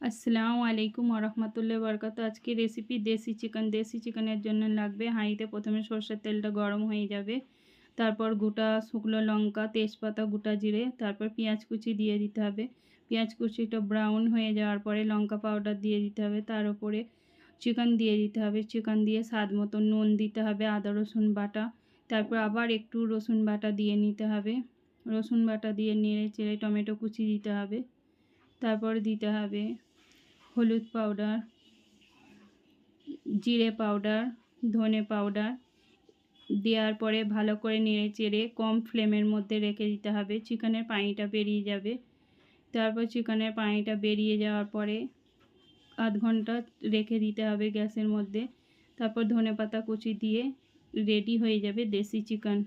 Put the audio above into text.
আসসালামু আলাইকুম ওরহমাতুল্লাহি বারাকাতুহু। আজকে রেসিপি দেশি চিকেন। দেশি চিকেনের জন্য লাগবে হাঁড়িতে প্রথমে সরষের তেলটা গরম হয়ে যাবে। তারপর গোটা শুকনো লঙ্কা, তেজপাতা, গোটা জিরে, তারপর পেঁয়াজ কুচি দিয়ে দিতে হবে। পেঁয়াজ কুচিটা ব্রাউন হয়ে যাওয়ার পরে লঙ্কা পাউডার দিয়ে দিতে হবে। তার উপরে চিকেন দিয়ে দিতে হবে। চিকেন দিয়ে স্বাদ মতো নুন দিতে হবে, আদা রসুন বাটা। তারপর আবার একটু রসুন বাটা দিয়ে নিতে হবে। রসুন বাটা দিয়ে নেড়ে চেড়ে টমেটো কুচি দিতে হবে। তারপর দিতে হবে হলুদ পাউডার, জিরে পাউডার, ধনে পাউডার দেওয়ার পরে ভালো করে নেড়ে চেড়ে কম ফ্লেমের মধ্যে রেখে দিতে হবে। চিকেনের পানিটা বেরিয়ে যাবে। তারপর চিকেনের পানিটা বেরিয়ে যাওয়ার পরে আধ ঘন্টা রেখে দিতে হবে গ্যাসের মধ্যে। তারপর ধনেপাতা কুচি দিয়ে রেডি হয়ে যাবে দেশি চিকেন।